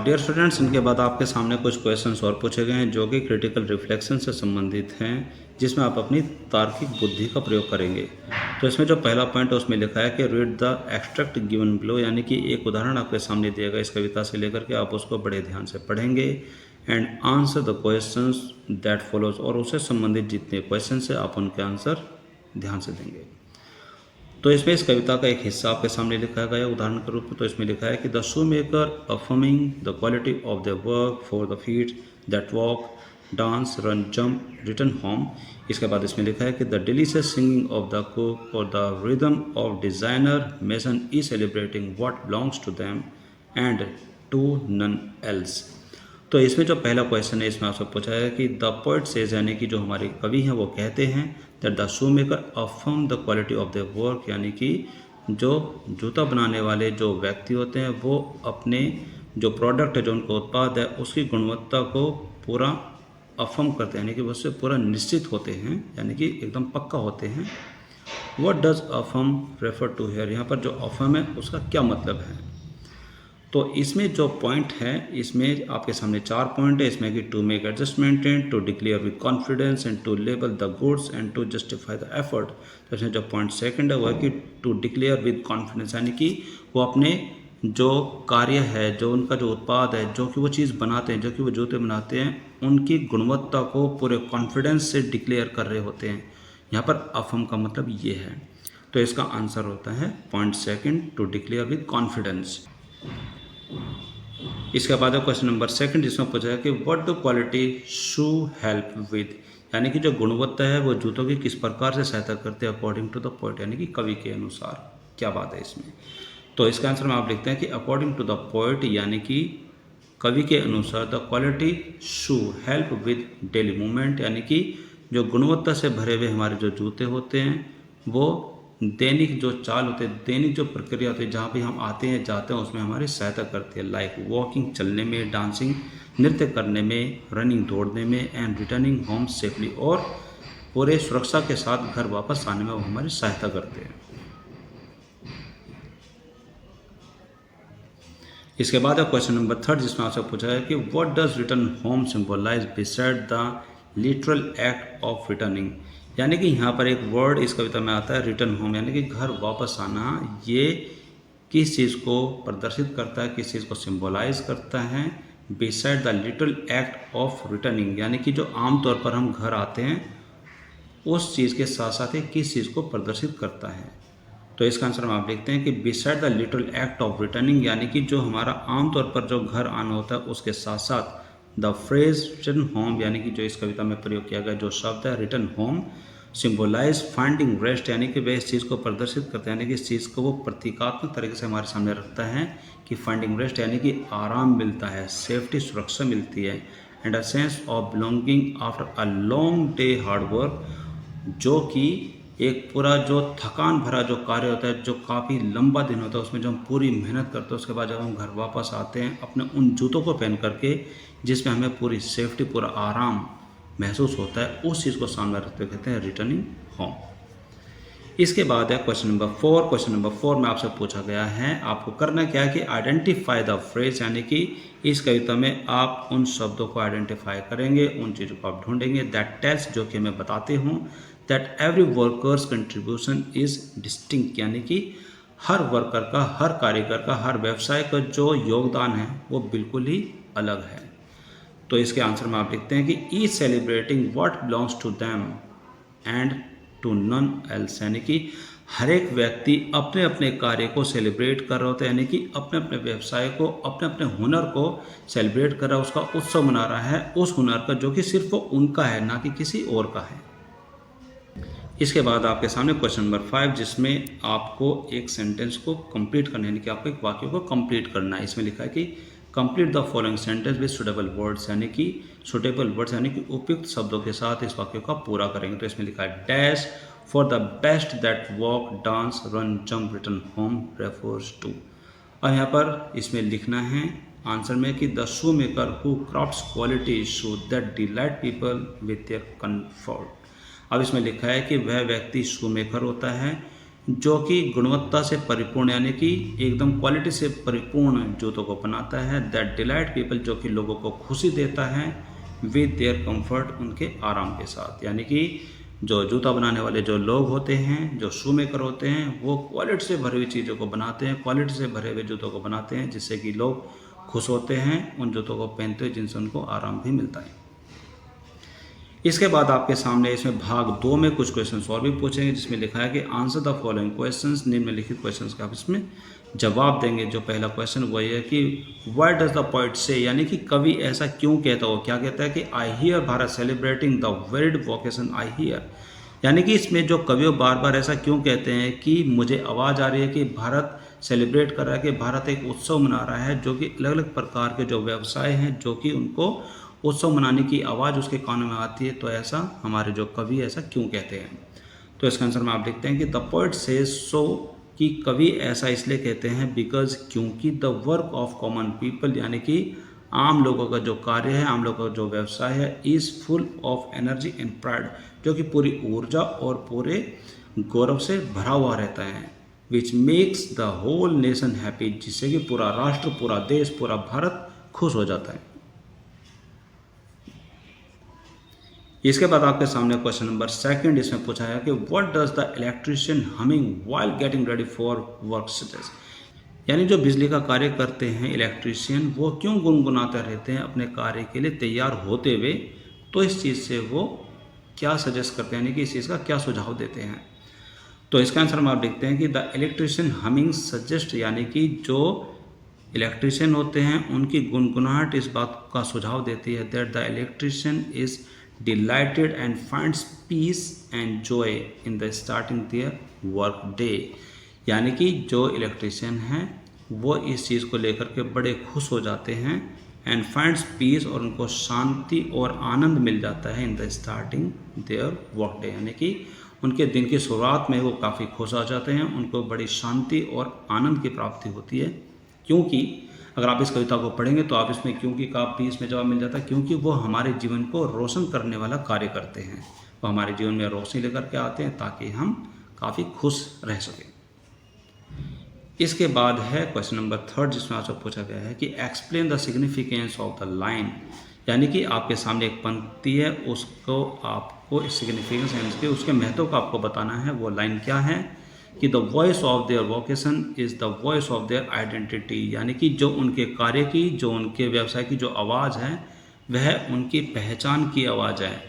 Dear students, इनके बाद आपके सामने कुछ क्वेश्चंस और पूछे गए हैं जो कि क्रिटिकल रिफ्लेक्शन से संबंधित हैं, जिसमें आप अपनी तार्किक बुद्धि का प्रयोग करेंगे। तो इसमें जो पहला पॉइंट है उसमें लिखा है कि read the extract given below, यानी कि एक उदाहरण आपके सामने दिया गया इस कविता से लेकर के आप उसको बड़े ध्यान से पढ़ेंगे and answer the questions that follows, और उससे संबंधित जितने क्वेश्चन है आप उनके आंसर ध्यान से देंगे। तो इसमें इस कविता का एक हिस्सा आपके सामने लिखा गया उदाहरण के रूप में। तो इसमें लिखा है कि the shoemaker affirming the quality of the work for the feet that walk dance run jump return home. इसके बाद इसमें लिखा है कि the delicious singing of the cook और the rhythm of designer mason each celebrating what belongs to them and to none else. तो इसमें जो पहला क्वेश्चन है इसमें आपसे पूछा है कि द पोएट सेज, यानी कि जो हमारे कवि हैं वो कहते हैं that the shoe maker affirm the quality of the work, यानी कि जो जूता बनाने वाले जो व्यक्ति होते हैं वो अपने जो प्रोडक्ट है, जो उनका उत्पाद है, उसकी गुणवत्ता को पूरा अफर्म करते हैं, यानी कि उससे पूरा निश्चित होते हैं, यानी कि एकदम पक्का होते हैं। What does affirm refer to here, यहाँ पर जो अफर्म है उसका क्या मतलब है। तो इसमें जो पॉइंट है, इसमें आपके सामने 4 पॉइंट है। इसमें कि to make adjustment and to declare with confidence and to label the goods and to justify the effort. तो इसमें जो पॉइंट सेकंड है वो है कि टू डिक्लेयर विद कॉन्फिडेंस, यानी कि वो अपने जो कार्य है, जो उनका जो उत्पाद है, जो कि वो चीज़ बनाते हैं, जो कि वो जूते बनाते हैं, उनकी गुणवत्ता को पूरे कॉन्फिडेंस से डिक्लेयर कर रहे होते हैं। यहाँ पर अफर्म का मतलब ये है। तो इसका आंसर होता है point second, to declare with confidence. इसके बाद है क्वेश्चन नंबर सेकंड, जिसमें पूछा है कि what do quality shoe help with, यानी कि जो गुणवत्ता है वो जूतों की किस प्रकार से सहायता करते हैं अकॉर्डिंग टू द पोएट, यानी कि कवि के अनुसार। क्या बात है इसमें। तो इसका आंसर में आप लिखते हैं कि अकॉर्डिंग टू द पोएट, यानी कि कवि के अनुसार the quality shoe help with daily movement, यानी कि जो गुणवत्ता से भरे हुए हमारे जो जूते होते हैं वो दैनिक जो चाल होते हैं, दैनिक जो प्रक्रिया होती है, जहाँ पे हम आते हैं जाते हैं, उसमें हमारी सहायता करती है। लाइक वॉकिंग चलने में, डांसिंग नृत्य करने में, रनिंग दौड़ने में एंड रिटर्निंग होम सेफली, और पूरे सुरक्षा के साथ घर वापस आने में वो हमारी सहायता करते हैं। इसके बाद है क्वेश्चन नंबर थर्ड, जिसमें आपसे पूछा है कि what does return home symbolise beside the literal act of returning, यानी कि यहाँ पर एक वर्ड इस कविता में आता है रिटर्न होम, यानी कि घर वापस आना। ये किस चीज़ को प्रदर्शित करता है, किस चीज़ को सिंबलाइज करता है। Beside the literal act of returning, यानी कि जो आमतौर पर हम घर आते हैं उस चीज़ के साथ साथ ही किस चीज़ को प्रदर्शित करता है। तो इसका आंसर हम आप देखते हैं कि beside the literal act of returning, यानी कि जो हमारा आमतौर पर जो घर आना होता है उसके साथ साथ द फ्रेज रिटर्न होम, यानी कि जो इस कविता में प्रयोग किया गया जो शब्द है return home, symbolise finding rest, यानी कि वह इस चीज़ को प्रदर्शित करते हैं, यानी कि इस चीज़ को वो प्रतीकात्मक तरीके से हमारे सामने रखता है कि फाइंडिंग रेस्ट, यानी कि आराम मिलता है, सेफ्टी सुरक्षा मिलती है, and a sense of belonging after a long day hard work, जो कि एक पूरा जो थकान भरा जो कार्य होता है, जो काफ़ी लंबा दिन होता है, उसमें जो हम पूरी मेहनत करते हैं, उसके बाद जब हम घर वापस आते हैं अपने उन जूतों को पहन करके जिसमें हमें पूरी सेफ्टी, पूरा आराम महसूस होता है, उस चीज़ को सामने रखते कहते हैं रिटर्निंग होम। इसके बाद है क्वेश्चन नंबर 4। क्वेश्चन नंबर 4 में आपसे पूछा गया है आपको करना क्या है कि आइडेंटिफाई द फ्रेज, यानी कि इस कविता में आप उन शब्दों को आइडेंटिफाई करेंगे, उन चीज़ों को आप ढूंढेंगे दैट टेल्स, जो कि मैं बताते हूँ that every workers contribution is distinct, यानी कि हर वर्कर का, हर कारीगर का, हर व्यवसाय का जो योगदान है वो बिल्कुल ही अलग है। तो इसके आंसर में आप लिखते हैं कि each celebrating what belongs to them and to none else, यानी कि हर एक व्यक्ति अपने अपने कार्य को सेलिब्रेट कर रहा होता है, यानी कि अपने अपने व्यवसाय को, अपने अपने हुनर को सेलिब्रेट कर रहा है, उसका उत्सव मना रहा है, उस हुनर का जो कि सिर्फ उनका है, ना कि किसी और का है। इसके बाद आपके सामने क्वेश्चन नंबर 5, जिसमें आपको एक सेंटेंस को कंप्लीट करना है, यानी कि आपको एक वाक्य को कंप्लीट करना है। इसमें लिखा है कि complete the following sentence with suitable words, यानी कि सुटेबल वर्ड्स यानी कि उपयुक्त शब्दों के साथ इस वाक्य का पूरा करेंगे। तो इसमें लिखा है dash for the best that walk dance run jump return home refers to. और यहाँ पर इसमें लिखना है आंसर में कि the shoemaker who crafts quality shoe that delight people with their comfort. अब इसमें लिखा है कि वह व्यक्ति शू मेकर होता है जो कि गुणवत्ता से परिपूर्ण यानी कि एकदम क्वालिटी से परिपूर्ण जूतों को बनाता है। दैट डिलाइट पीपल, जो कि लोगों को खुशी देता है विद देयर कंफर्ट, उनके आराम के साथ। यानी कि जो जूता बनाने वाले जो लोग होते हैं, जो शू मेकर होते हैं, वो क्वालिटी से भरी हुई चीज़ों को बनाते हैं, क्वालिटी से भरे हुए जूतों को बनाते हैं, जिससे कि लोग खुश होते हैं उन जूतों को पहनते हुए, जिनसे उनको आराम भी मिलता है। इसके बाद आपके सामने इसमें भाग 2 में कुछ क्वेश्चंस और भी पूछेंगे, जिसमें लिखा है कि आंसर द फॉलोइंग क्वेश्चंस, निम्नलिखित क्वेश्चंस का आप इसमें जवाब देंगे। जो पहला क्वेश्चन वही है कि व्हाई डज द पोएट से, यानी कि कवि ऐसा क्यों कहता हो, क्या कहता है कि I hear Bharat celebrating the world vocation I hear, यानी कि इसमें जो कवि बार बार ऐसा क्यों कहते हैं कि मुझे आवाज़ आ रही है कि भारत सेलिब्रेट कर रहा है, कि भारत एक उत्सव मना रहा है, जो कि अलग अलग प्रकार के जो व्यवसाय हैं, जो कि उनको उत्सव मनाने की आवाज़ उसके कानों में आती है। तो ऐसा हमारे जो कवि ऐसा क्यों कहते हैं। तो इसका आंसर में आप लिखते हैं कि द पोएट सेज सो, कि कवि ऐसा इसलिए कहते हैं बिकॉज, क्योंकि the work of common people, यानी कि आम लोगों का जो कार्य है, आम लोगों का जो व्यवसाय है, is full of energy and pride, जो कि पूरी ऊर्जा और पूरे गौरव से भरा हुआ रहता है। Which makes the whole nation happy, जिससे कि पूरा राष्ट्र, पूरा देश, पूरा भारत खुश हो जाता है। इसके बाद आपके सामने क्वेश्चन नंबर 2 इसमें पूछा है कि what does the electrician humming while getting ready for work suggest, यानी जो बिजली का कार्य करते हैं इलेक्ट्रिशियन, वो क्यों गुनगुनाते रहते हैं अपने कार्य के लिए तैयार होते हुए। तो इस चीज़ से वो क्या सजेस्ट करते हैं, यानी कि इस चीज़ का क्या सुझाव देते हैं। तो इसका आंसर में आप देखते हैं कि द इलेक्ट्रिशियन हमिंग सजेस्ट, यानी कि जो इलेक्ट्रिशियन होते हैं उनकी गुनगुनाहट इस बात का सुझाव देती है that the electrician is delighted and finds peace and joy in the starting their work day, यानी कि जो इलेक्ट्रिशियन हैं वो इस चीज़ को लेकर के बड़े खुश हो जाते हैं and finds peace, और उनको शांति और आनंद मिल जाता है in the starting their work day, यानी कि उनके दिन की शुरुआत में वो काफ़ी खुश हो जाते हैं, उनको बड़ी शांति और आनंद की प्राप्ति होती है। क्योंकि अगर आप इस कविता को पढ़ेंगे तो आप इसमें क्योंकि का भी इसमें जवाब मिल जाता है, क्योंकि वो हमारे जीवन को रोशन करने वाला कार्य करते हैं, वो हमारे जीवन में रोशनी लेकर के आते हैं ताकि हम काफ़ी खुश रह सकें। इसके बाद है क्वेश्चन नंबर 3 जिसमें आपसे पूछा गया है कि explain the significance of the line, यानी कि आपके सामने एक पंक्ति है, उसको आपको सिग्निफिकेंस यानी कि उसके महत्व को आपको बताना है। वो लाइन क्या है कि the voice of their vocation is the voice of their identity, यानी कि जो उनके कार्य की, जो उनके व्यवसाय की जो आवाज़ है वह उनकी पहचान की आवाज़ है।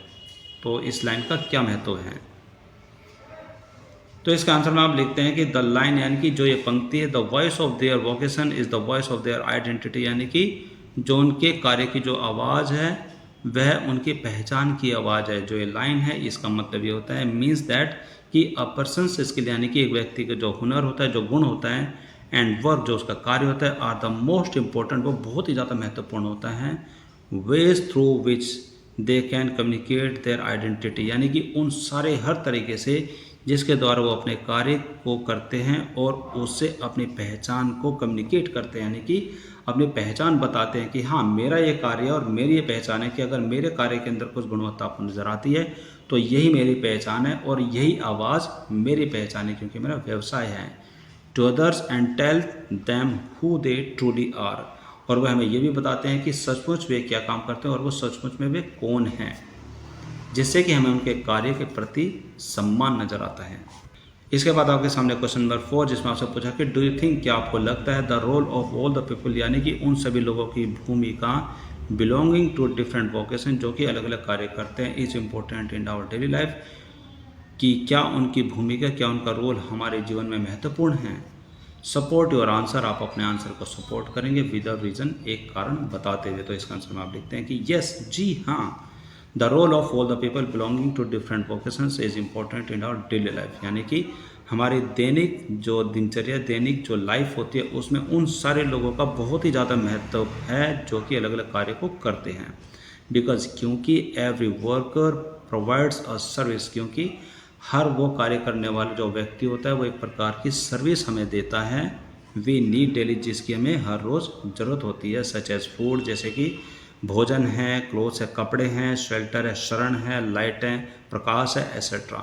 तो इस लाइन का क्या महत्व है। तो इसका आंसर में आप लिखते हैं कि द लाइन, यानी कि जो ये पंक्ति है, the voice of their vocation is the voice of their identity, यानी कि जो उनके कार्य की जो आवाज़ है वह उनकी पहचान की आवाज़ है। जो ये लाइन है इसका मतलब ये होता है मीन्स दैट कि अ पर्सन स्किल, यानी कि एक व्यक्ति का जो हुनर होता है, जो गुण होता है, एंड वर्क जो उसका कार्य होता है, आर द मोस्ट इम्पोर्टेंट, वो बहुत ही ज़्यादा महत्वपूर्ण होता है, ways through which they can communicate there identity, यानी कि उन सारे हर तरीके से जिसके द्वारा वो अपने कार्य को करते हैं और उससे अपनी पहचान को कम्युनिकेट करते हैं, यानी कि अपनी पहचान बताते हैं कि हाँ मेरा ये कार्य है और मेरी ये पहचान है कि अगर मेरे कार्य के अंदर कुछ गुणवत्ता आपको नज़र आती है तो यही मेरी पहचान है और यही आवाज़ मेरी पहचान है, क्योंकि मेरा व्यवसाय है। To others and tell them who they truly are, और वह हमें ये भी बताते हैं कि सचमुच वे क्या काम करते हैं और वो सचमुच में वे कौन हैं, जिससे कि हमें उनके कार्य के प्रति सम्मान नज़र आता है। इसके बाद आपके सामने क्वेश्चन नंबर 4 जिसमें आपसे पूछा कि डू यू थिंक, क्या आपको लगता है, the role of all the people, यानी कि उन सभी लोगों की भूमिका बिलोंगिंग टू डिफरेंट वोकेशन, जो कि अलग अलग कार्य करते हैं, is important in our daily life, कि क्या उनकी भूमिका, क्या उनका रोल हमारे जीवन में महत्वपूर्ण है। सपोर्ट योर आंसर, आप अपने आंसर को सपोर्ट करेंगे विद अ रीज़न, एक कारण बताते हुए। तो इसका आंसर में आप लिखते हैं कि यस, जी हाँ, the role of all the people belonging to different vocations is important in our daily life, यानी कि हमारी दैनिक जो दिनचर्या, दैनिक जो लाइफ होती है उसमें उन सारे लोगों का बहुत ही ज़्यादा महत्व है जो कि अलग अलग कार्य को करते हैं। बिकॉज, क्योंकि every worker provides a service, क्योंकि हर वो कार्य करने वाला जो व्यक्ति होता है वो एक प्रकार की सर्विस हमें देता है। वी नीड डेली, जिसकी हमें हर रोज़ ज़रूरत होती है, सच एज फूड, जैसे कि भोजन है, क्लोथ्स है, कपड़े हैं, शेल्टर है, शरण है, लाइट है, प्रकाश है, एसेट्रा।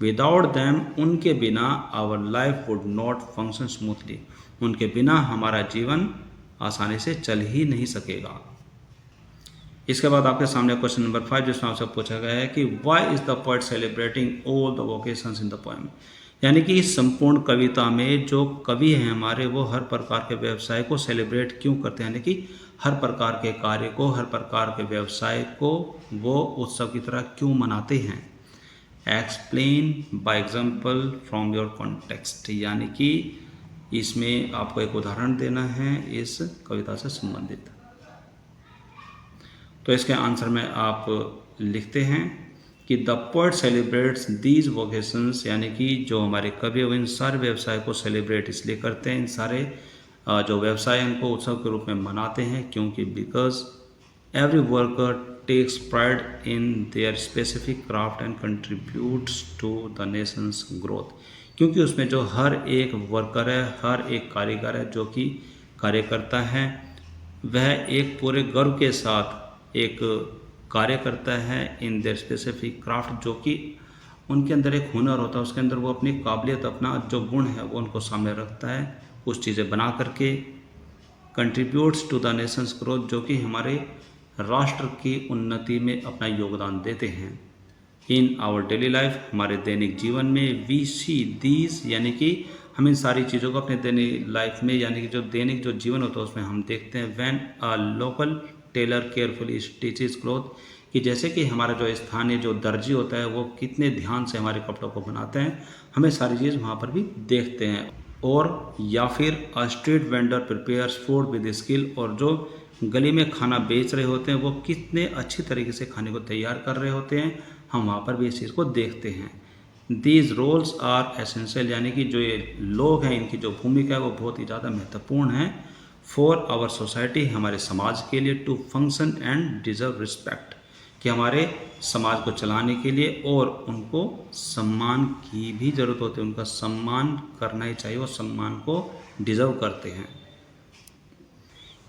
विदाउट दैम, उनके बिना our life would not function smoothly, उनके बिना हमारा जीवन आसानी से चल ही नहीं सकेगा। इसके बाद आपके सामने क्वेश्चन नंबर 5 जिसमें आपसे पूछा गया है कि why is the poet celebrating all the vocations in the poem, यानी कि इस संपूर्ण कविता में जो कवि हैं हमारे वो हर प्रकार के व्यवसाय को सेलिब्रेट क्यों करते हैं, यानी कि हर प्रकार के कार्य को, हर प्रकार के व्यवसाय को वो उत्सव की तरह क्यों मनाते हैं। Explain by example from your context, यानी कि इसमें आपको एक उदाहरण देना है इस कविता से संबंधित। तो इसके आंसर में आप लिखते हैं कि the poet celebrates these vocations, यानी कि जो हमारे कवि इन सारे व्यवसाय को सेलिब्रेट इसलिए करते हैं, इन सारे जो व्यवसाय इनको उत्सव के रूप में मनाते हैं क्योंकि because every worker takes pride in their specific craft and contributes to the nation's growth, क्योंकि उसमें जो हर एक वर्कर है, हर एक कारीगर है जो कि कार्य करता है, वह एक पूरे गर्व के साथ एक कार्य करता है इन देयर स्पेसिफिक क्राफ्ट, जो कि उनके अंदर एक हुनर होता है, उसके अंदर वो अपनी काबिलियत, अपना जो गुण है वो उनको सामने रखता है, कुछ चीज़ें बना करके। Contributes to the nation's growth, जो कि हमारे राष्ट्र की उन्नति में अपना योगदान देते हैं। इन आवर डेली लाइफ, हमारे दैनिक जीवन में वी सी दीज, यानी कि हम इन सारी चीज़ों को अपने दैनिक लाइफ में, यानी कि जो दैनिक जो जीवन होता है उसमें हम देखते हैं। When a local tailor carefully stitches cloth, कि जैसे कि हमारा जो स्थानीय जो दर्जी होता है वो कितने ध्यान से हमारे कपड़ों को बनाते हैं, हमें सारी चीज़ वहाँ पर भी देखते हैं। और या फिर a street vendor prepares food with skill, और जो गली में खाना बेच रहे होते हैं वो कितने अच्छी तरीके से खाने को तैयार कर रहे होते हैं, हम वहाँ पर भी इस चीज़ को देखते हैं। दीज रोल्स आर एसेंशियल, यानी कि जो ये लोग हैं इनकी जो भूमिका है वो बहुत ही ज़्यादा महत्वपूर्ण है फॉर आवर सोसाइटी, हमारे समाज के लिए, to function and deserve respect, कि हमारे समाज को चलाने के लिए, और उनको सम्मान की भी ज़रूरत होती है, उनका सम्मान करना ही चाहिए, वो सम्मान को डिजर्व करते हैं।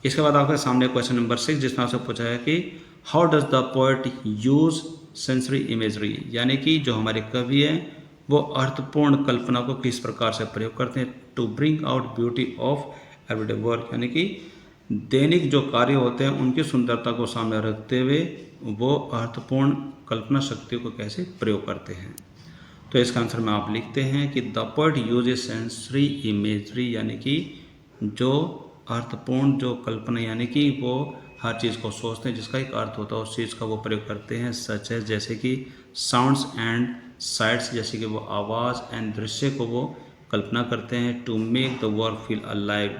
इसके बाद आपके सामने क्वेश्चन नंबर 6 जिसमें आपसे पूछा है कि how does the poet use sensory imagery, यानी कि जो हमारे कवि हैं वो अर्थपूर्ण कल्पना को किस प्रकार से प्रयोग करते हैं to bring out beauty of everyday work, यानी कि दैनिक जो कार्य होते हैं उनकी सुंदरता को सामने रखते हुए वो अर्थपूर्ण कल्पना शक्ति को कैसे प्रयोग करते हैं। तो इसका आंसर में आप लिखते हैं कि the poet uses sensory imagery, यानी कि जो अर्थपूर्ण जो कल्पना, यानी कि वो हर चीज़ को सोचते हैं जिसका एक अर्थ होता है, उस चीज़ का वो प्रयोग करते हैं। सच है जैसे कि साउंड्स एंड साइट्स, जैसे कि वो आवाज़ एंड दृश्य को वो कल्पना करते हैं। To make the work feel alive,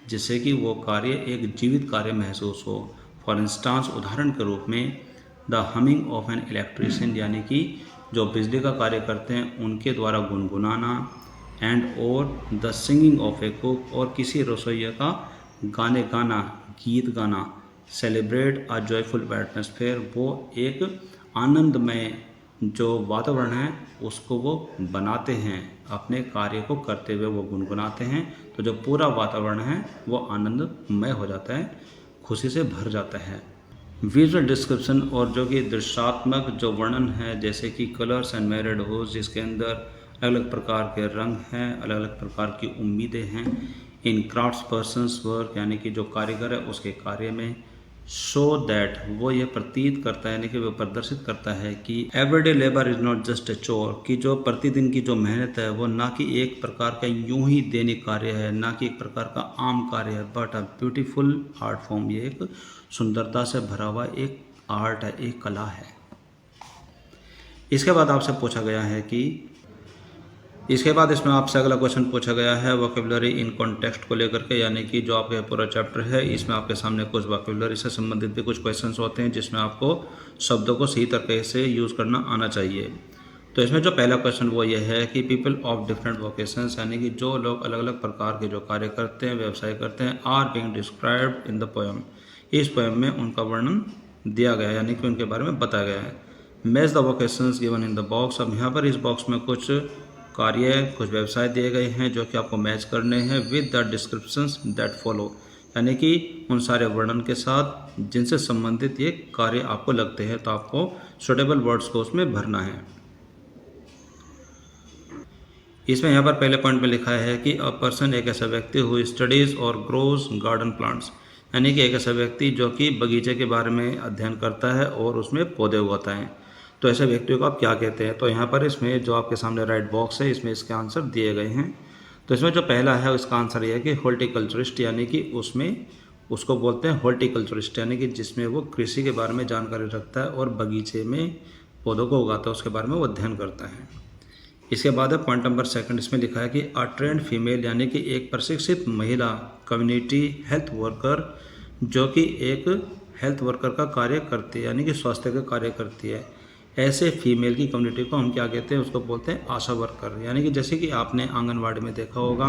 जिससे कि वो कार्य एक जीवित कार्य महसूस हो। फॉर इंस्टांस, उदाहरण के रूप में the humming of an electrician, यानी कि जो बिजली का कार्य करते हैं उनके द्वारा गुनगुनाना। एंड और the singing of A cook, और किसी रसोइया का गाने गाना, गीत गाना। सेलिब्रेट अ जॉयफुल एटमॉस्फेयर, वो एक आनंदमय जो वातावरण है उसको वो बनाते हैं, अपने कार्य को करते हुए वो गुनगुनाते हैं, तो जो पूरा वातावरण है वो आनंदमय हो जाता है, खुशी से भर जाता है। विजुअल डिस्क्रिप्शन, और जो कि दृश्यात्मक जो वर्णन है, जैसे कि कलर्स एंड मैरिड होज, जिसके अंदर अलग अलग प्रकार के रंग हैं, अलग अलग प्रकार की उम्मीदें हैं। इन क्राफ्ट्स पर्सनस वर्क, यानी कि जो कारीगर है उसके कार्य में। शो दैट, वो ये प्रतीत करता है, यानी कि वो प्रदर्शित करता है कि everyday labour is not just a चोर, कि जो प्रतिदिन की जो मेहनत है वो ना कि एक प्रकार का यूं ही दैनिक कार्य है, ना कि एक प्रकार का आम कार्य है, but a beautiful art form, ये एक सुंदरता से भरा हुआ एक आर्ट है, एक कला है। इसके बाद आपसे पूछा गया है कि इसके बाद इसमें आपसे अगला क्वेश्चन पूछा गया है वोकेबुलरी इन कॉन्टेक्स्ट को लेकर के, यानी कि जो आपके पूरा चैप्टर है इसमें आपके सामने कुछ वोकेबुलरी से संबंधित भी कुछ क्वेश्चंस होते हैं जिसमें आपको शब्दों को सही तरीके से यूज़ करना आना चाहिए। तो इसमें जो पहला क्वेश्चन वो ये है कि पीपल ऑफ डिफरेंट वोकेशंस, यानी कि जो लोग अलग अलग प्रकार के जो कार्य करते हैं, व्यवसाय करते हैं, are being described in the poem, इस पोएम में उनका वर्णन दिया गया है, यानी कि उनके बारे में बताया गया है। Match the vocations given in the box, अब यहाँ पर इस बॉक्स में कुछ कार्य, कुछ व्यवसाय दिए गए हैं जो कि आपको मैच करने हैं with the descriptions that follow, यानी कि उन सारे वर्णन के साथ जिनसे संबंधित ये कार्य आपको लगते हैं, तो आपको सुटेबल वर्ड्स को उसमें भरना है। इसमें यहाँ पर पहले पॉइंट में लिखा है कि अ पर्सन एक ऐसा व्यक्ति हु स्टडीज़ और ग्रोज गार्डन प्लांट्स, यानी कि एक ऐसा व्यक्ति जो कि बगीचे के बारे में अध्ययन करता है और उसमें पौधे उगाता है। तो ऐसे व्यक्ति को आप क्या कहते हैं? तो यहाँ पर इसमें जो आपके सामने राइट बॉक्स है, इसमें इसके आंसर दिए गए हैं। तो इसमें जो पहला है उसका आंसर ये है कि हॉर्टिकल्चरिस्ट, यानी कि उसमें उसको बोलते हैं हॉर्टिकल्चरिस्ट, यानी कि जिसमें वो कृषि के बारे में जानकारी रखता है और बगीचे में पौधों को उगाता है, उसके बारे में वो अध्ययन करता है। इसके बाद है पॉइंट नंबर सेकंड, इसमें लिखा है कि अ ट्रेंड फीमेल, यानी कि एक प्रशिक्षित महिला कम्युनिटी हेल्थ वर्कर, जो कि एक हेल्थ वर्कर का कार्य करती है, यानी कि स्वास्थ्य का कार्य करती है। ऐसे फीमेल की कम्युनिटी को हम क्या कहते हैं? उसको बोलते हैं आशा वर्कर। यानी कि जैसे कि आपने आंगनवाड़ी में देखा होगा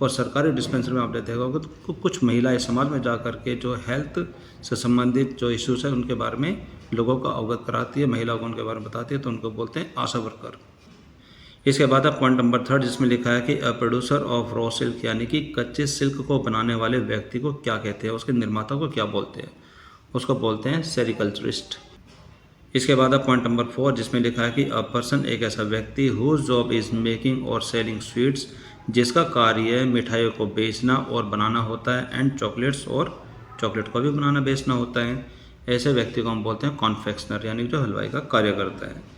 और सरकारी डिस्पेंसरी में आपने देखा होगा, तो कुछ महिलाएं समाज में जा कर के जो हेल्थ से संबंधित जो इश्यूज़ है उनके बारे में लोगों को अवगत कराती है, महिलाओं को उनके बारे में बताती है, तो उनको बोलते हैं आशा वर्कर। इसके बाद है पॉइंट नंबर थर्ड, जिसमें लिखा है कि a producer of raw silk, यानी कि कच्चे सिल्क को बनाने वाले व्यक्ति को क्या कहते हैं? उसके निर्माता को क्या बोलते हैं? उसको बोलते हैं सेरिकल्चरिस्ट। इसके बाद है पॉइंट नंबर फोर, जिसमें लिखा है कि अ पर्सन एक ऐसा व्यक्ति हुज जॉब इज़ मेकिंग और सेलिंग स्वीट्स, जिसका कार्य मिठाइयों को बेचना और बनाना होता है, एंड चॉकलेट्स, और चॉकलेट को भी बनाना बेचना होता है। ऐसे व्यक्ति को हम बोलते हैं कॉन्फेक्शनर, यानी जो हलवाई का कार्य करता है।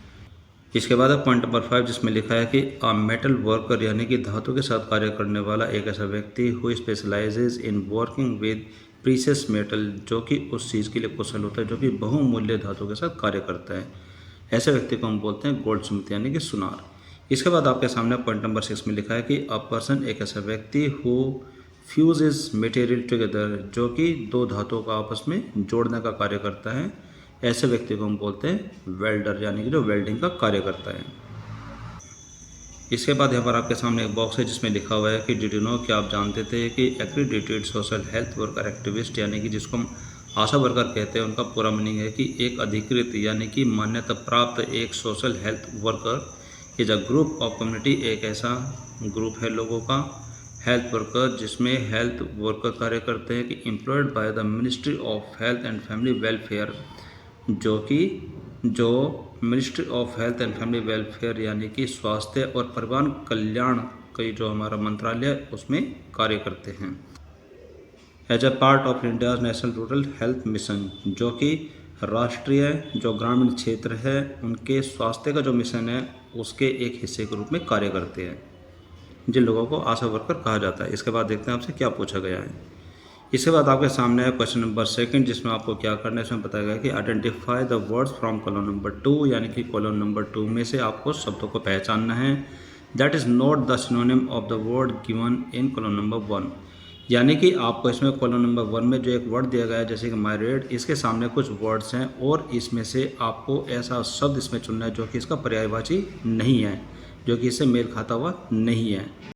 इसके बाद है पॉइंट नंबर 5, जिसमें लिखा है कि अ मेटल वर्कर, यानी कि धातु के साथ कार्य करने वाला एक ऐसा व्यक्ति who specialises in working with precious metal, जो कि उस चीज़ के लिए कुशल होता है जो कि बहुमूल्य धातु के साथ कार्य करता है। ऐसे व्यक्ति को हम बोलते हैं गोल्ड स्मिथ, यानी कि सुनार। इसके बाद आपके सामने पॉइंट नंबर 6 में लिखा है कि अ पर्सन एक ऐसा व्यक्ति हु फ्यूजेज मटेरियल टुगेदर, जो कि दो धातुओं को आपस में जोड़ने का कार्य करता है। ऐसे व्यक्ति को हम बोलते हैं वेल्डर, यानी कि जो वेल्डिंग का कार्य करता है। इसके बाद यहाँ पर आपके सामने एक बॉक्स है जिसमें लिखा हुआ है कि डिड यू नो, कि आप जानते थे कि एक्रीडिटेड सोशल हेल्थ वर्कर एक्टिविस्ट, यानी कि जिसको हम आशा वर्कर कहते हैं, उनका पूरा मीनिंग है कि एक अधिकृत यानी कि मान्यता प्राप्त एक social health worker is a group of community, एक ऐसा ग्रुप है लोगों का हेल्थ वर्कर जिसमें हेल्थ वर्कर कार्य करते हैं कि employed by the ministry of health and family welfare, जो ministry of health and family welfare, यानी कि स्वास्थ्य और परिवार कल्याण का जो हमारा मंत्रालय है उसमें कार्य करते हैं। As a part of India national rural health mission, जो कि राष्ट्रीय जो ग्रामीण क्षेत्र है उनके स्वास्थ्य का जो मिशन है उसके एक हिस्से के रूप में कार्य करते हैं, जिन लोगों को आशा वर्कर कहा जाता है। इसके बाद देखते हैं आपसे क्या पूछा गया है। इसके बाद आपके सामने है क्वेश्चन नंबर सेकंड, जिसमें आपको क्या करना है, इसमें बताया गया कि identify the words from column number 2, यानी कि कॉलम नंबर 2 में से आपको शब्दों को पहचानना है। That is not the synonym of the word given in column number 1, यानी कि आपको इसमें कॉलम नंबर 1 में जो एक वर्ड दिया गया है जैसे कि माइग्रेट, इसके सामने कुछ वर्ड्स हैं और इसमें से आपको ऐसा शब्द इसमें चुनना है जो कि इसका पर्यायवाची नहीं है, जो कि इससे मेल खाता हुआ नहीं है।